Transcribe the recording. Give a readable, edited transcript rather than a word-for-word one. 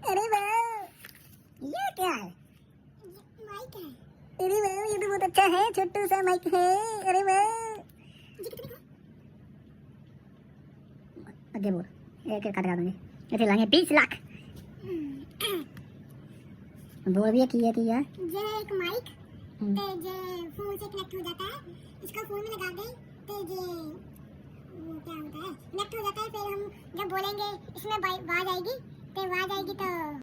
अरे वाह, ये क्या है? माइक है। अरे वाह, ये तो बहुत अच्छा है, छोटू सा माइक है। अरे वाह, ये कितने का? अरे बोल, एक एक कटका दूंगी। ऐसे लाएंगे 20 लाख। बोल भी किया किया। ये एक माइक ते जे फोन से कनेक्ट हो जाता है, इसको फोन में लगा दे तो ये वो क्या होता है, कनेक्ट हो जाता है। फिर हम जब बोलेंगे इसमें आवाज आएगी, तो आवाज आएगी तो